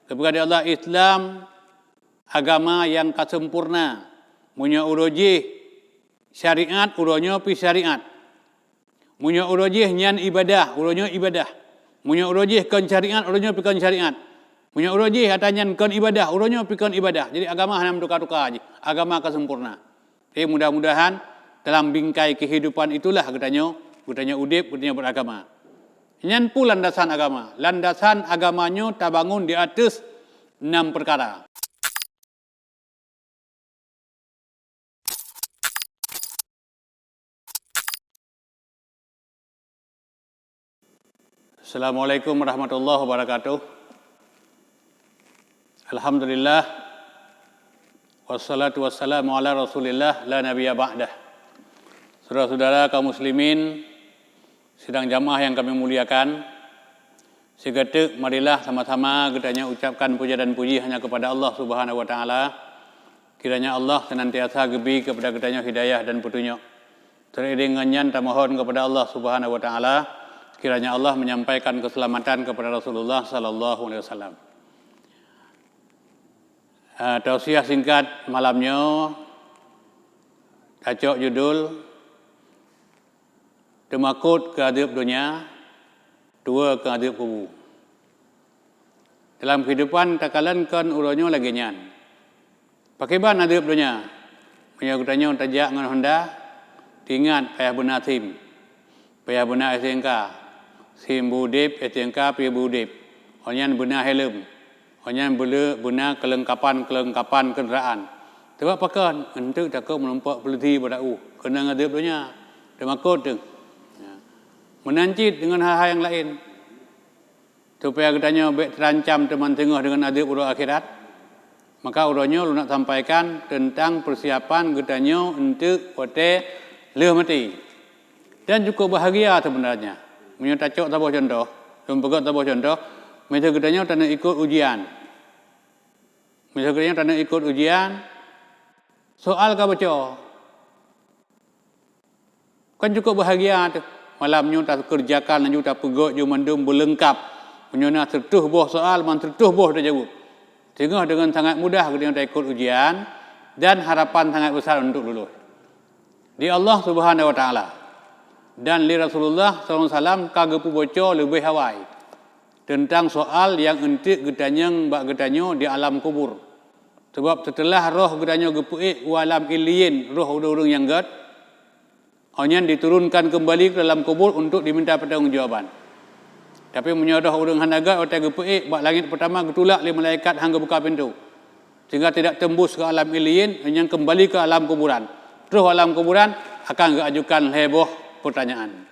Kepada Allah, Islam agama yang kasempurna. Munya urujih syariat, uronyo pi syariat. Munya urujih nyan ibadah, uronyo ibadah. Munya urujih kon syariat, uronyo pi kon syariat. Munya urujih atanyan kon ibadah, uronyo pi kon ibadah. Jadi agama hanam tukar-tukar aja. Agama kasempurna. Jadi mudah-mudahan dalam bingkai kehidupan itulah katanya udip, katanya beragama. Nyan pu landasan agama. Landasan agamanya terbangun di atas 6 perkara. Assalamualaikum warahmatullahi wabarakatuh. Alhamdulillah. Wassalatu wassalamu ala rasulillah la nabiyya ba'dah. Saudara-saudara kaum muslimin, sidang jamaah yang kami muliakan, seketik marilah sama-sama kita ucapkan puja dan puji hanya kepada Allah Subhanahu wa taala. Kiranya Allah senantiasa gebi kepada kita hidayah dan petunjuk. Teriring dengan mohon kepada Allah Subhanahu wa taala, kiranya Allah menyampaikan keselamatan kepada Rasulullah sallallahu alaihi wasallam. Tausiah singkat malamnya, tajuk judul Temakut ke adab dunia, 2 ke adab kubur. Dalam kehidupan takalan kan uronyo lagi nyan. Pakai ban adab dunia. Punya kutanya tajak dengan Honda, tingat payah benar sim. Payah benar STNK. Sim budip, STNK payah budip. Onyan benar helm. Onyan benar kelengkapan kenderaan. Sebab pakan, untuk takut melompat peliti pada kena adab dunia. Temakut tu. Menancit dengan hal-hal yang lain. Supaya katanya terancam teman tengah dengan adab urut akhirat. Maka urutnya lu nak sampaikan tentang persiapan katanya untuk hotel leh mati. Dan cukup bahagia sebenarnya. Punya tajuk tabah contoh. Lembaga tabah contoh. Misal katanya tak nak ikut ujian. Misal katanya tak nak ikut ujian. Soal kau baca. Kan cukup bahagia tu. Malamnya tak kerjakan, lanjut tak pegot, jom mandum berlengkap. Punya tertuh boh soal, man tertuh boh dah jawab. Sehingga dengan sangat mudah kita tak ikut ujian dan harapan sangat besar untuk lulus. Di Allah Subhanahu Wa Taala dan li Rasulullah SAW kagapu bocor lebih hawai tentang soal yang entik getanyang bak getanyo di alam kubur. Sebab setelah roh getanyo gepuik alam iliyin, roh orang yang gad, hanya diturunkan kembali ke dalam kubur untuk diminta pertanggungjawaban. Tapi menyodoh orang hanaga otak gepuik bak langit pertama getulak li malaikat hangga buka pintu. Sehingga tidak tembus ke alam iliyin, hanya kembali ke alam kuburan. Terus alam kuburan akan diajukan heboh pertanyaan.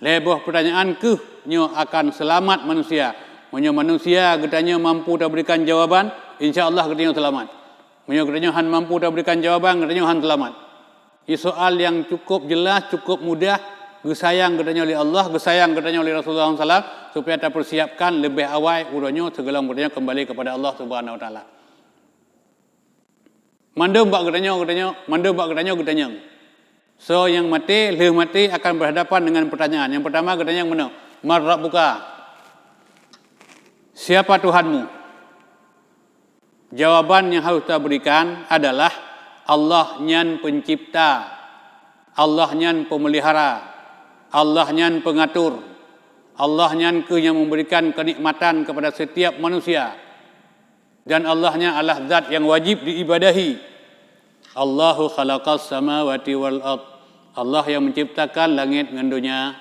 Heboh pertanyaan nyo akan selamat manusia. Menyo manusia getanya mampu tak berikan jawaban, insya-Allah getanya selamat. Menyo getanya han mampu tak berikan jawaban, getanya han selamat. Ini soal yang cukup jelas, cukup mudah. Gesayang katanya oleh Allah, gesayang katanya oleh Rasulullah SAW, supaya kita persiapkan lebih awal urutnya segala umurnya kembali kepada Allah Subhanahu Wa Taala. Mandum bak katanya getanya. So yang mati, leh mati akan berhadapan dengan pertanyaan. Yang pertama katanya yang mana? Man rabbuka? Siapa Tuhanmu? Jawaban yang harus kita berikan adalah Allah nyan pencipta, Allah nyan pemelihara, Allah nyan pengatur, Allah nyan yang memberikan kenikmatan kepada setiap manusia. Dan Allahnya adalah zat yang wajib diibadahi. Allahu khalaqas samawati wal ard. Allah yang menciptakan langit dan dunia.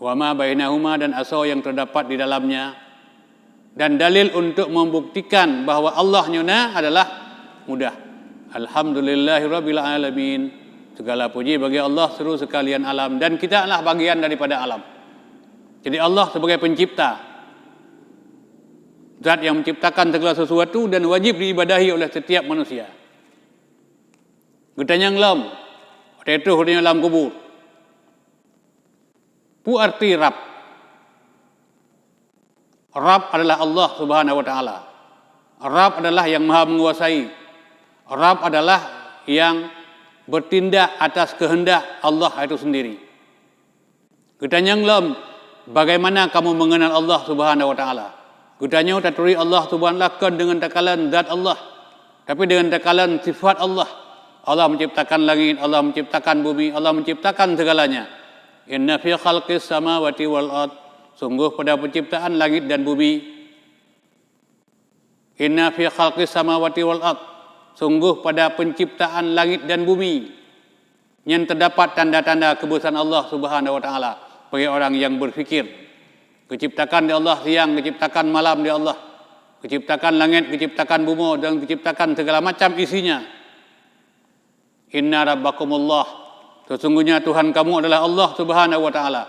Wa ma bainahuma, dan asal yang terdapat di dalamnya. Dan dalil untuk membuktikan bahawa Allah nyuna adalah mudah. Alhamdulillahirabbil alamin. Segala puji bagi Allah seluruh sekalian alam, dan kita adalah bagian daripada alam. Jadi Allah sebagai pencipta, zat yang menciptakan segala sesuatu dan wajib diibadahi oleh setiap manusia. Getanyang lam, itu hanya alam kubur. Pu arti Rab. Rab adalah Allah Subhanahu Wa Taala. Rab adalah yang maha menguasai. Rab adalah yang bertindak atas kehendak Allah itu sendiri. Getanyang lam, bagaimana kamu mengenal Allah Subhanahu wa taala? Gudanya taturi Allah Subhanahu wa taala dengan takalan zat Allah, tapi dengan takalan sifat Allah. Allah menciptakan langit, Allah menciptakan bumi, Allah menciptakan segalanya. Inna fi khalqis samawati wal ard, sungguh pada penciptaan langit dan bumi. Inna fi khalqis samawati wal ard, sungguh pada penciptaan langit dan bumi yang terdapat tanda-tanda kebesaran Allah Subhanahu wa taala bagi orang yang berfikir. Keciptakan di Allah siang, keciptakan malam di Allah, keciptakan langit, keciptakan bumi dan keciptakan segala macam isinya. Inna rabbakumullah, sesungguhnya Tuhan kamu adalah Allah Subhanahu wa taala,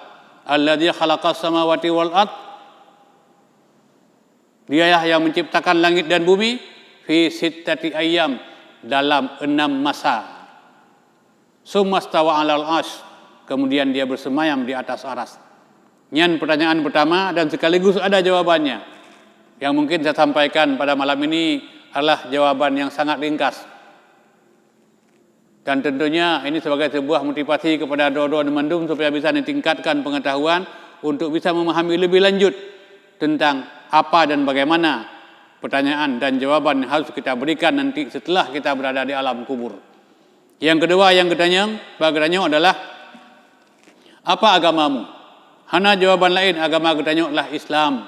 alladzi khalaqas samawati wal ard, Dialah yang menciptakan langit dan bumi fi sittati ayyam, dalam 6 masa. Summastawa 'alal 'arsy, kemudian dia bersemayam di atas aras. Nyan pertanyaan pertama dan sekaligus ada jawabannya. Yang mungkin saya sampaikan pada malam ini adalah jawaban yang sangat ringkas. Dan tentunya ini sebagai sebuah motivasi kepada doa-doa demandum supaya bisa ditingkatkan pengetahuan untuk bisa memahami lebih lanjut tentang apa dan bagaimana pertanyaan dan jawaban yang harus kita berikan nanti setelah kita berada di alam kubur. Yang kedua yang bertanya adalah apa agamamu? Hana jawaban lain agama ketanya adalah Islam.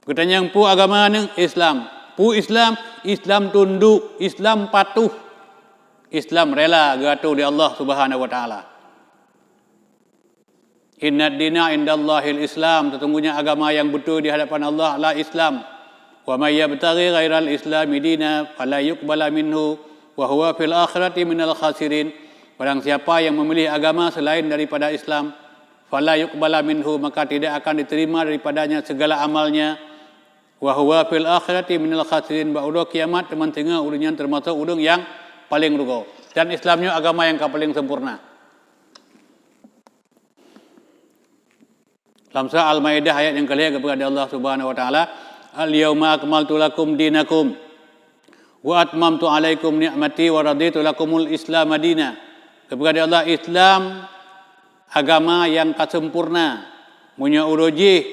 Ketanya pu agama ni Islam. Pu Islam, Islam tunduk, Islam patuh. Islam rela gatu di Allah Subhanahu wa taala. Inna ad-dina indallahil Islam, sesungguhnya agama yang betul di hadapan Allah adalah Islam. Wa may yabtaghi ghairal islami dina fala yuqbala minhu wa huwa fil akhirati minal khasirin. Barang siapa yang memilih agama selain daripada Islam, fala yuqbala minhu, maka tidak akan diterima daripadanya segala amalnya. Wa huwa fil akhirati minal khasirin, ba'udah kiamat teman tengah urungnya termasuk urung yang paling rugo. Dan Islamnya agama yang paling sempurna. Dalam surah Al-Maidah ayat yang kelima kepada Allah Subhanahu wa taala, al-yauma akmaltu lakum dinakum wa atmamtu alaikum ni'mati wa raditu lakumul Islam madina. Kepada Allah, Islam agama yang sempurna, punya urujih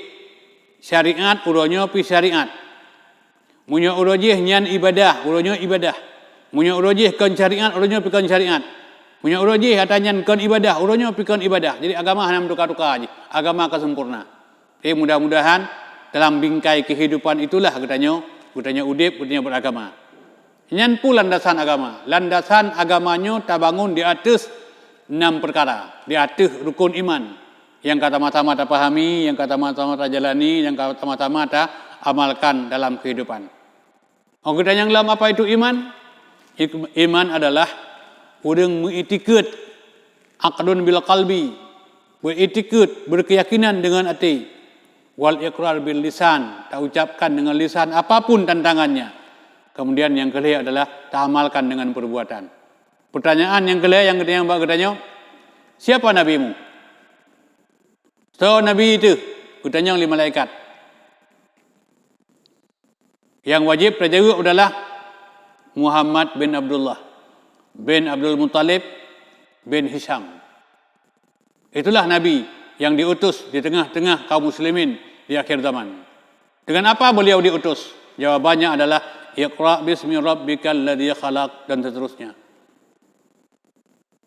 syariat, uronyo pi syariat. Punya urujih nyan ibadah, uronyo ibadah. Punya urujih kan syariat, uronyo pi kan syariat. Punya urujih atanyan kan ibadah, uronyo pi kan ibadah. Jadi agama hanya tukar-tukar aja. Agama sempurna. Jadi mudah-mudahan dalam bingkai kehidupan itulah katanya udip, katanya beragama. Nyan pu landasan agama. Landasan agamanya terbangun di atas 6 perkara, di atas rukun iman. Yang kata-kata ta pahami, yang kata-kata ta jalani, yang kata-kata ta amalkan dalam kehidupan. Orang yang dalam apa itu iman? Iman adalah urang mengitikad aqdun bil qalbi, beritikad, berkeyakinan dengan hati. Wal iqrar bil lisan, tak ucapkan dengan lisan apapun tantangannya. Kemudian yang kedua adalah ta'amalkan dengan perbuatan. Pertanyaan yang kedua yang bertanya, siapa nabimu? So nabi itu, bertanya oleh malaikat. Yang wajib terjawab adalah Muhammad bin Abdullah bin Abdul Muttalib bin Hisham. Itulah nabi yang diutus di tengah-tengah kaum muslimin di akhir zaman. Dengan apa beliau diutus? Jawabannya adalah Iqra bismi rabbikal ladzi khalaq, dan seterusnya.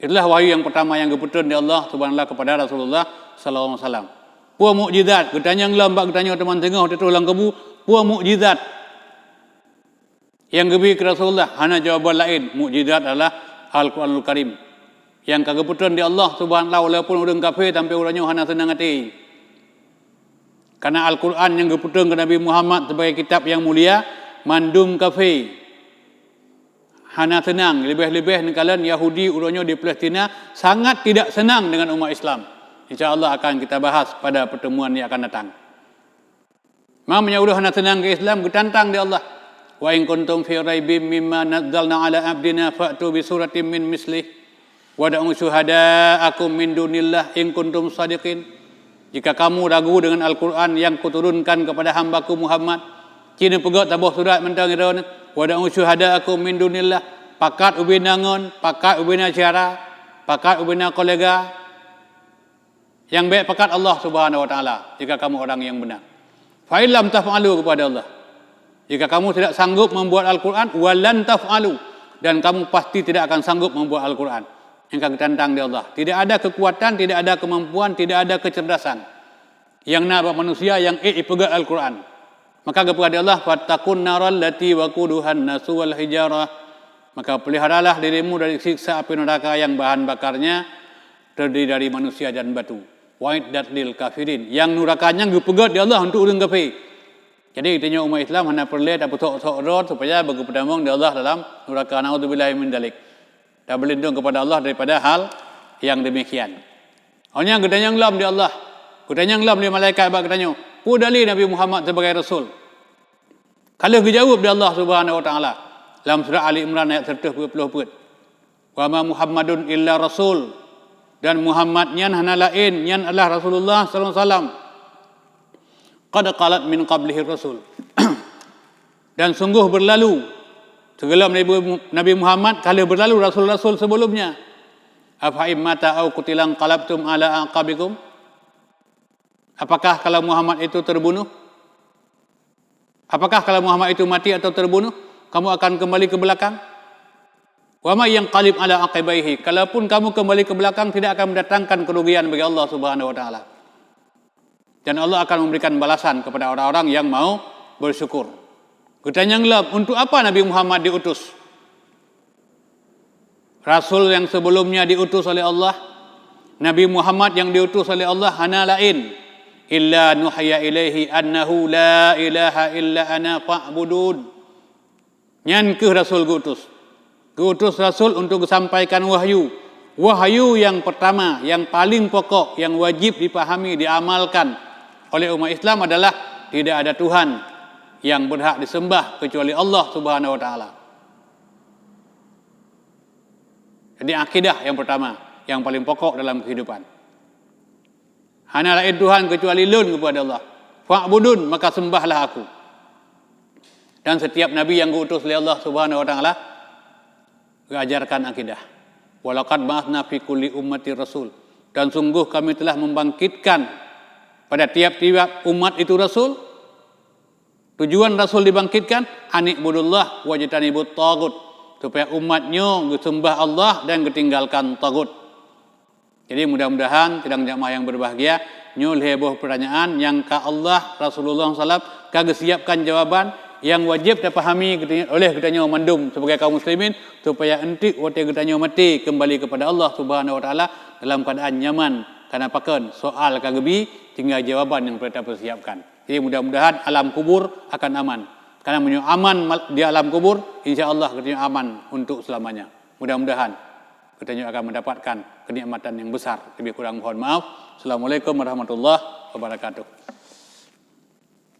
Itulah wahyu yang pertama yang keputusan di Allah Subhanahu wa taala kepada Rasulullah sallallahu alaihi wasallam. Puan mukjizat, ketanya lambak ketanya teman tengah dia tulang kebu, puan mukjizat. Yang kebi ke Rasulullah hanya jawaban lain, mukjizat adalah Al-Qur'anul Karim. Yang keputusan di Allah Subhanahu wa taala walaupun orang kafir sampai orangnya hanya senang hati. Karena Al-Qur'an yang keputusan ke Nabi Muhammad sebagai kitab yang mulia, mandum kafir hana senang, lebih-lebih nekalan Yahudi urunyo di Palestina sangat tidak senang dengan umat Islam. InsyaAllah akan kita bahas pada pertemuan yang akan datang. Mamanya udah hana senang ke Islam, ketantang di Allah. Wa in kuntum fi raibim mimma nazzalna ala abdina fa'tu bi suratin min mislih wa da'u syuhada'akum min dunillah in kuntum shadiqin. Jika kamu ragu dengan Al-Quran yang kuturunkan kepada hambaku Muhammad, kini pegat tabuh surat mentang iron wa da'u syuhada'akum min dunillah, pakat ubin nangon, pakat ubin acara, pakat ubin kolega, Yang baik pekat Allah Subhanahu wa taala jika kamu orang yang benar. Fa illam taf'alu kepada Allah. Jika kamu tidak sanggup membuat Al-Quran, walan taf'alu, dan kamu pasti tidak akan sanggup membuat Al-Quran. Yang kami tantang di Allah. Tidak ada kekuatan, tidak ada kemampuan, tidak ada kecerdasan yang nak buat manusia yang pegat Al-Quran. Maka kepada Allah, fattaqun naral lati waquduhan nasu wal hijarah. Maka peliharalah dirimu dari siksa api neraka yang bahan bakarnya terdiri dari manusia dan batu. Wa'iddat lil kafirin, yang nerakanya gepegat di Allah untuk orang kafir. Jadi kita umat Islam hendak perlihat apa tok rod supaya bagi pedamang di Allah dalam neraka. Naudzubillahi min dzalik. Dan berlindung kepada Allah daripada hal yang demikian. Hanya gedanya ngelam di Allah. Gedanya ngelam di malaikat bak gedanya. Pudali Nabi Muhammad sebagai rasul. Kalau dijawab di Allah Subhanahu wa taala dalam surah Ali Imran ayat 120. Wa ma Muhammadun illa rasul, dan Muhammad nyan hana lain nyan adalah Rasulullah sallallahu alaihi wasallam. Qad qalat min qablihi rasul. Dan sungguh berlalu segala Nabi Muhammad kalau berlalu rasul-rasul sebelumnya. Afa immata au qutilan qalabtum ala aqabikum. Apakah kalau Muhammad itu terbunuh? Apakah kalau Muhammad itu mati atau terbunuh, kamu akan kembali ke belakang? Wa may yanqalib ala aqibaihi. Kalaupun kamu kembali ke belakang, tidak akan mendatangkan kerugian bagi Allah Subhanahu wa taala. Dan Allah akan memberikan balasan kepada orang-orang yang mau bersyukur. Ketanya ngelap, untuk apa Nabi Muhammad diutus? Rasul yang sebelumnya diutus oleh Allah, Nabi Muhammad yang diutus oleh Allah hana lain illa nuhya ilaihi annahu la ilaha illa ana fa'budun. Nyan ke Rasul gutus. Gutus Rasul untuk sampaikan wahyu. Wahyu yang pertama, yang paling pokok, yang wajib dipahami, diamalkan oleh umat Islam adalah tidak ada Tuhan yang berhak disembah kecuali Allah Subhanahu wa taala. Jadi akidah yang pertama, yang paling pokok dalam kehidupan. Hana lain Tuhan kecuali lun kepada Allah. Fa'budun, maka sembahlah aku. Dan setiap nabi yang diutus oleh Allah Subhanahu wa taala mengajarkan akidah. Walaqad ba'atsna fi kulli ummati rasul. Dan sungguh kami telah membangkitkan pada tiap-tiap umat itu rasul. Tujuan rasul dibangkitkan anikbudullah wajtanibut tagut, supaya umatnya sembah Allah dan ketinggalkan tagut. Jadi mudah-mudahan tidak jamaah yang berbahagia nyul heboh pertanyaan yang ka Allah Rasulullah SAW kagak siapkan jawaban yang wajib dipahami oleh kita mandum sebagai kaum muslimin supaya enti waktu kita mati kembali kepada Allah Subhanahu wa taala dalam keadaan nyaman karena pakan soal kagebi tinggal jawaban yang kita persiapkan. Jadi mudah-mudahan alam kubur akan aman. Karena menyo aman di alam kubur, insya-Allah kita aman untuk selamanya. Mudah-mudahan kita akan mendapatkan kenikmatan yang besar. Lebih kurang mohon maaf. Assalamualaikum warahmatullahi wabarakatuh.